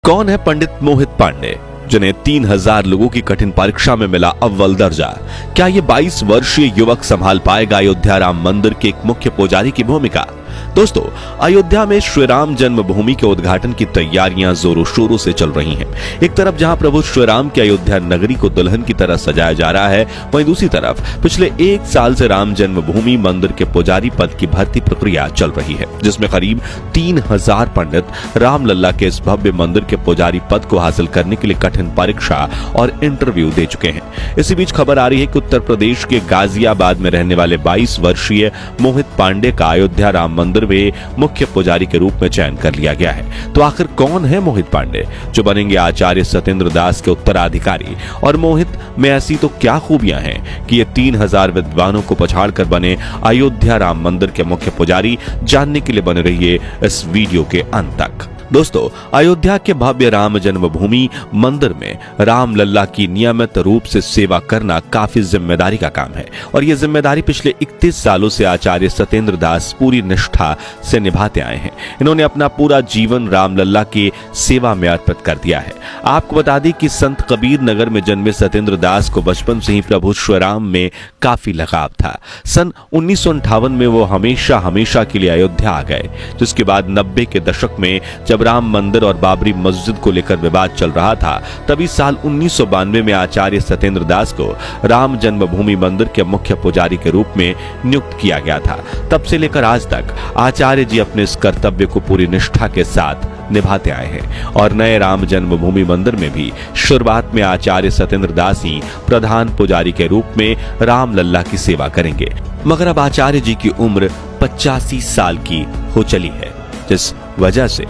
कौन है पंडित मोहित पांडे, जिन्हें 3000 लोगों की कठिन परीक्षा में मिला अव्वल दर्जा? क्या ये 22 वर्षीय युवक संभाल पाएगा अयोध्या राम मंदिर के एक मुख्य पुजारी की भूमिका? दोस्तों, अयोध्या में श्री राम जन्मभूमि के उद्घाटन की तैयारियां जोरों शोरों से चल रही हैं। एक तरफ जहां प्रभु श्री राम की अयोध्या नगरी को दुल्हन की तरह सजाया जा रहा है, वहीं दूसरी तरफ पिछले 1 साल से राम जन्मभूमि मंदिर के पुजारी पद की भर्ती प्रक्रिया चल रही है, जिसमें करीब 3000 पंडित रामलला के इस भव्य मंदिर के पुजारी पद को हासिल करने के लिए कठिन परीक्षा और इंटरव्यू दे चुके हैं। इसी बीच खबर आ रही है कि उत्तर प्रदेश के गाजियाबाद में रहने वाले 22 वर्षीय मोहित पांडे का अयोध्या राम मंदिर में मुख्य पुजारी के रूप में चयन कर लिया गया है। तो आखिर कौन है मोहित पांडे, जो बनेंगे आचार्य सत्येंद्र दास के उत्तराधिकारी? और मोहित में ऐसी तो क्या खूबियां हैं कि ये 3000 विद्वानों को पछाड़कर बने अयोध्या राम मंदिर के मुख्य पुजारी? जानने के लिए बने रहिए इस वीडियो के अंत तक। दोस्तों, अयोध्या के भव्य राम जन्मभूमि मंदिर में रामलला की नियमित रूप से सेवा करना काफी जिम्मेदारी का काम है, और यह जिम्मेदारी पिछले 31 सालों से आचार्य सत्येंद्र दास पूरी निष्ठा से निभाते आए हैं। इन्होंने अपना पूरा जीवन रामलला की सेवा में अर्पित कर दिया है। आपको बता दें कि संत कबीर नगर में जन्मे सत्येंद्र दास को बचपन से ही प्रभु श्री राम में काफी लगाव था। सन 1958 में वो हमेशा के लिए अयोध्या आ गए, जिसके बाद 90 के दशक में जब राम मंदिर और बाबरी मस्जिद को लेकर विवाद चल रहा था, तभी साल 1992 में आचार्य सत्येंद्र दास को राम जन्मभूमि मंदिर के मुख्य पुजारी के रूप में नियुक्त किया गया था। तब से लेकर आज तक आचार्य जी अपने इस कर्तव्य को पूरी निष्ठा के साथ निभाते आए हैं, और नए राम जन्मभूमि मंदिर में भी शुरुआत में आचार्य सत्येंद्र दास ही प्रधान पुजारी के रूप में रामलला की सेवा करेंगे। मगर अब आचार्य जी की उम्र 85 साल की हो चली है, जिस वजह से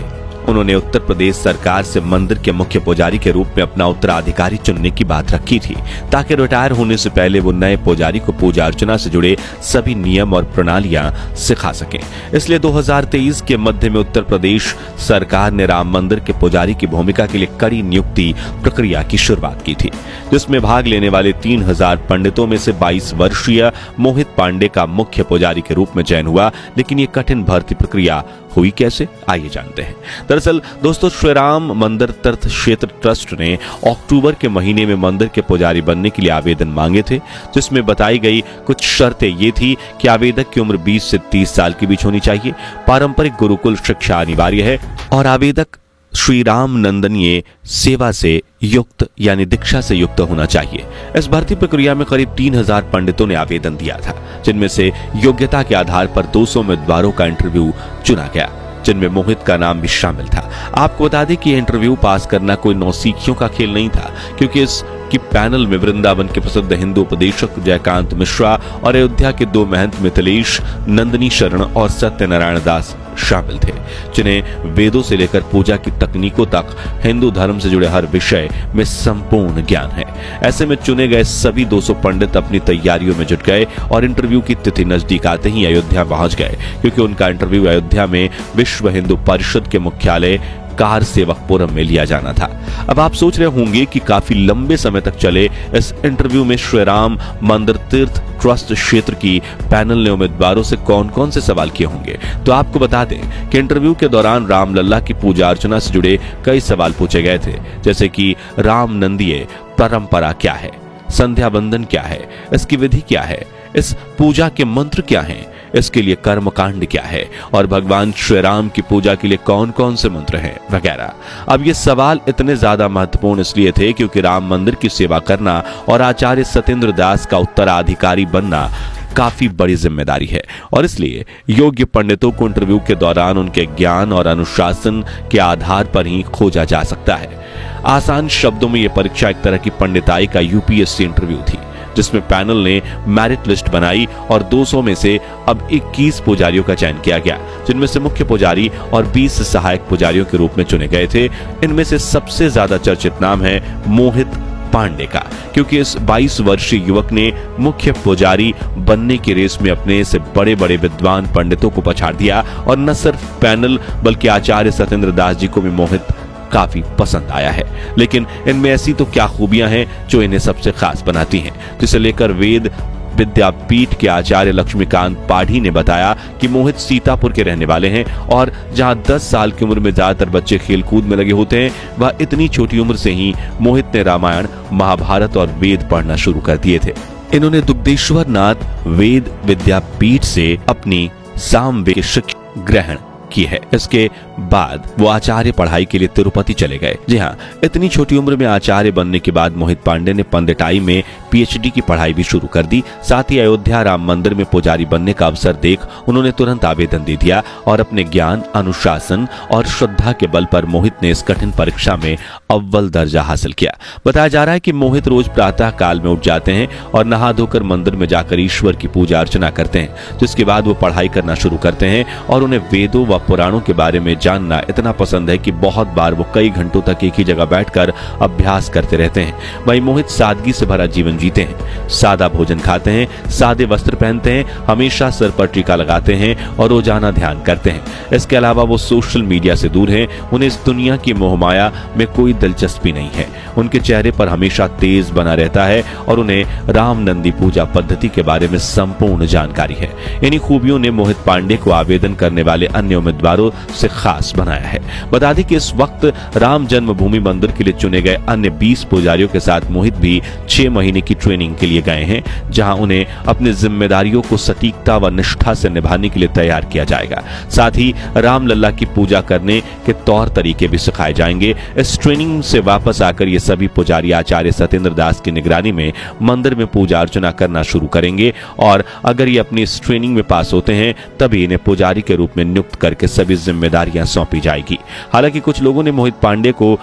उन्होंने उत्तर प्रदेश सरकार से मंदिर के मुख्य पुजारी के रूप में अपना उत्तराधिकारी चुनने की बात रखी थी, ताकि रिटायर होने से पहले वो नए पुजारी को पूजा अर्चना से जुड़े सभी नियम और प्रणालियां सिखा सकें। इसलिए 2023 के मध्य में उत्तर प्रदेश सरकार ने राम मंदिर के पुजारी की भूमिका के लिए कड़ी नियुक्ति प्रक्रिया की शुरुआत की थी, जिसमें भाग लेने वाले 3000 पंडितों में से 22 वर्षीय मोहित पांडे का मुख्य पुजारी के रूप में चयन हुआ। लेकिन ये कठिन भर्ती प्रक्रिया हुई कैसे, आइए जानते हैं। दरअसल दोस्तों, श्री राम मंदिर तीर्थ क्षेत्र ट्रस्ट ने अक्टूबर के महीने में मंदिर के पुजारी बनने के लिए आवेदन मांगे थे, जिसमें बताई गई कुछ शर्तें ये थी कि आवेदक की उम्र 20 से 30 साल के बीच होनी चाहिए, पारंपरिक गुरुकुल शिक्षा अनिवार्य है, और आवेदक श्री राम नंदनीय सेवा से युक्त यानी दीक्षा से युक्त होना चाहिए। इस भर्ती प्रक्रिया में करीब 3000 पंडितों ने आवेदन दिया था, जिनमें से योग्यता के आधार पर 200 उम्मीदवारों का इंटरव्यू चुना गया, जिनमें मोहित का नाम भी शामिल था। आपको बता दें कि यह इंटरव्यू पास करना कोई नौसिखियों का खेल नहीं था, क्योंकि इसकी पैनल में वृंदावन के प्रसिद्ध हिंदू उपदेशक जयकांत मिश्रा और अयोध्या के 2 महंत मिथिलेश नंदनी शरण और सत्यनारायण दास शामिल थे, जिन्हें वेदों से लेकर पूजा की तकनीकों तक हिंदू धर्म से जुड़े हर विषय में संपूर्ण ज्ञान है। ऐसे में चुने गए सभी 200 पंडित अपनी तैयारियों में जुट गए और इंटरव्यू की तिथि नजदीक आते ही अयोध्या पहुंच गए, क्योंकि उनका इंटरव्यू अयोध्या में विश्व हिंदू परिषद के मुख्यालय कार सेवकपुरम में लिया जाना था। अब आप सोच रहे होंगे कि काफी लंबे समय तक चले इस इंटरव्यू में श्री राम मंदिर तीर्थ ट्रस्ट क्षेत्र की पैनल ने उम्मीदवारों से कौन कौन से सवाल किए होंगे। तो आपको बता दें कि इंटरव्यू के दौरान रामलला की पूजा अर्चना से जुड़े कई सवाल पूछे गए थे, जैसे कि राम नंदीय परंपरा क्या है, संध्या बंदन क्या है, इसकी विधि क्या है, इस पूजा के मंत्र क्या हैं, इसके लिए कर्मकांड क्या है, और भगवान श्री राम की पूजा के लिए कौन कौन से मंत्र हैं, वगैरह। अब ये सवाल इतने ज्यादा महत्वपूर्ण इसलिए थे क्योंकि राम मंदिर की सेवा करना और आचार्य सत्येंद्र दास का उत्तराधिकारी बनना काफी बड़ी जिम्मेदारी है, और इसलिए योग्य पंडितों को इंटरव्यू के दौरान उनके ज्ञान और अनुशासन के आधार पर ही खोजा जा सकता है। आसान शब्दों में यह परीक्षा एक तरह की पंडिताई का यूपीएससी इंटरव्यू थी, जिसमें पैनल ने मेरिट लिस्ट बनाई और 200 में से अब 21 पुजारियों का चयन किया गया, जिनमें से मुख्य पुजारी और 20 सहायक पुजारियों के रूप में चुने गए थे। इनमें से सबसे ज्यादा चर्चित नाम है मोहित पांडे का, क्योंकि इस 22 वर्षीय युवक ने मुख्य पुजारी बनने की रेस में अपने से बड़े बड़े विद्वान पंडितों को पछाड़ दिया, और न सिर्फ पैनल बल्कि आचार्य सत्येंद्र दास जी को भी मोहित काफी पसंद आया है। लेकिन इनमें ऐसी तो क्या खूबियां हैं जो इन्हें सबसे खास बनाती हैं, जिसे लेकर वेद विद्यापीठ के आचार्य लक्ष्मीकांत पाढ़ी ने बताया कि मोहित सीतापुर के रहने वाले हैं और जहां 10 साल की उम्र में ज्यादातर बच्चे खेलकूद में लगे होते हैं, वह इतनी छोटी उम्र से ही मोहित ने रामायण, महाभारत और वेद पढ़ना शुरू कर दिए थे। इन्होंने दुग्धेश्वर नाथ वेद विद्यापीठ से अपनी सामवेद शिक्षा ग्रहण की है। इसके बाद वो आचार्य पढ़ाई के लिए तिरुपति चले गए। जी हाँ, इतनी छोटी उम्र में आचार्य बनने के बाद मोहित पांडे ने पंडिताई में पीएचडी की पढ़ाई भी शुरू कर दी। साथ ही अयोध्या राम मंदिर में पुजारी बनने का अवसर देख उन्होंने तुरंत आवेदन दे दिया और अपने ज्ञान, अनुशासन और श्रद्धा के बल पर मोहित ने इस कठिन परीक्षा में अव्वल दर्जा हासिल किया। बताया जा रहा है कि मोहित रोज प्रातः काल में उठ जाते हैं और नहा धोकर मंदिर में जाकर ईश्वर की पूजा अर्चना करते हैं, जिसके बाद वो पढ़ाई करना शुरू करते हैं और उन्हें वेदों व पुराणों के बारे में जानना इतना पसंद है कि बहुत बार वो कई घंटों तक एक ही जगह बैठकर अभ्यास करते रहते हैं। वहीं मोहित सादगी से भरा जीवन जीते हैं, सादा भोजन खाते हैं, सादे वस्त्र पहनते हैं, हमेशा सिर पर टीका लगाते हैं और रोजाना ध्यान करते हैं। इसके अलावा वो सोशल मीडिया से दूर हैं। उन्हें इस दुनिया की मोहमाया में कोई दिलचस्पी नहीं है। उनके चेहरे पर हमेशा तेज बना रहता है और उन्हें राम नंदी पूजा पद्धति के बारे में संपूर्ण जानकारी है। इन्हीं खूबियों ने मोहित पांडे को आवेदन करने वाले अन्य उम्मीदवारों से खास बनाया है। बता दें कि इस वक्त राम जन्मभूमि मंदिर के लिए चुने गए अन्य 20 पुजारियों के साथ मोहित भी 6 महीने की ट्रेनिंग के लिए गए हैं, जहां उन्हें अपनी जिम्मेदारियों को सटीकता व निष्ठा से निभाने के लिए तैयार किया जाएगा। साथ ही रामलला की पूजा करने के तौर तरीके भी सिखाए जाएंगे। इस ट्रेनिंग से वापस आकर ये सभी पुजारी आचार्य सत्येंद्र दास की निगरानी में मंदिर में पूजा अर्चना करना शुरू करेंगे और अगर ये अपनी इस ट्रेनिंग में पास होते हैं तभी इन्हें पुजारी के रूप में नियुक्त करके सभी जिम्मेदारियां सौंपी जाएगी। हालांकि कुछ लोगों ने मोहित पांडे को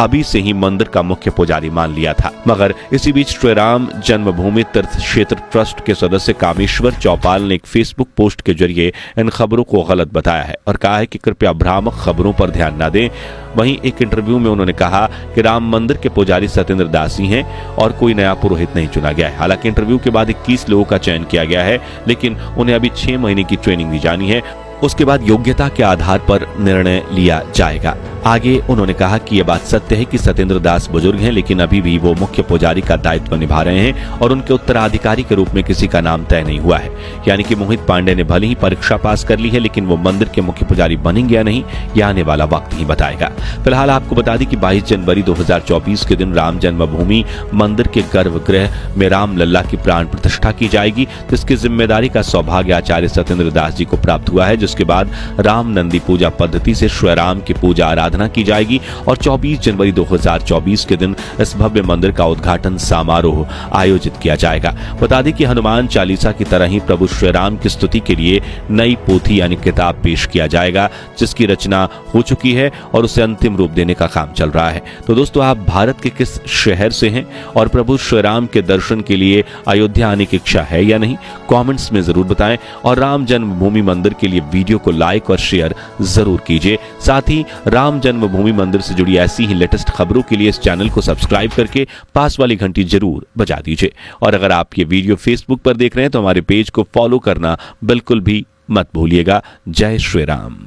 अभी से ही मंदिर का मुख्य पुजारी मान लिया था, मगर इसी बीच श्री राम जन्मभूमि तीर्थ क्षेत्र ट्रस्ट के सदस्य कामेश्वर चौपाल ने एक फेसबुक पोस्ट के जरिए इन खबरों को गलत बताया है और कहा है कि कृपया भ्रामक खबरों पर ध्यान न दें। वहीं एक इंटरव्यू में उन्होंने कहा कि राम मंदिर के पुजारी सत्येंद्र दास ही हैं और कोई नया पुरोहित नहीं चुना गया है। हालांकि इंटरव्यू के बाद 21 लोगों का चयन किया गया है, लेकिन उन्हें अभी 6 महीने की ट्रेनिंग दी जानी है। उसके बाद योग्यता के आधार पर निर्णय लिया जाएगा। आगे उन्होंने कहा कि यह बात सत्य है कि सत्येंद्र दास बुजुर्ग हैं, लेकिन अभी भी वो मुख्य पुजारी का दायित्व निभा रहे हैं और उनके उत्तराधिकारी के रूप में किसी का नाम तय नहीं हुआ है। यानी कि मोहित पांडे ने भले ही परीक्षा पास कर ली है, लेकिन वो मंदिर के मुख्य पुजारी बनेंगे या नहीं, यह आने वाला वक्त ही बताएगा। फिलहाल आपको बता दें कि 22 जनवरी 2024 के दिन राम जन्मभूमि मंदिर के गर्भगृह में रामलला की प्राण प्रतिष्ठा की जाएगी, जिसकी जिम्मेदारी का सौभाग्य आचार्य सत्येंद्र दास जी को प्राप्त हुआ है। जिसके बाद राम नंदी पूजा पद्धति से श्री राम की पूजा आराधना की जाएगी और 24 जनवरी 2024 के दिन इस भव्य मंदिर का उद्घाटन समारोह आयोजित किया जाएगा। बता दें कि हनुमान चालीसा की तरह ही प्रभु श्री राम की स्तुति के लिए नई पोथी यानी किताब पेश किया जाएगा, जिसकी रचना हो चुकी है और उसे अंतिम रूप देने का काम चल रहा है। तो दोस्तों, आप भारत के किस शहर से हैं और प्रभु श्री राम के दर्शन के लिए अयोध्या आने की इच्छा है या नहीं, कमेंट्स में जरूर बताएं और राम जन्मभूमि मंदिर के लिए वीडियो को लाइक और शेयर जरूर कीजिए। साथ ही राम जन्मभूमि मंदिर से जुड़ी ऐसी ही लेटेस्ट खबरों के लिए इस चैनल को सब्सक्राइब करके पास वाली घंटी जरूर बजा दीजिए। और अगर आप ये वीडियो फेसबुक पर देख रहे हैं तो हमारे पेज को फॉलो करना बिल्कुल भी मत भूलिएगा। जय श्री राम।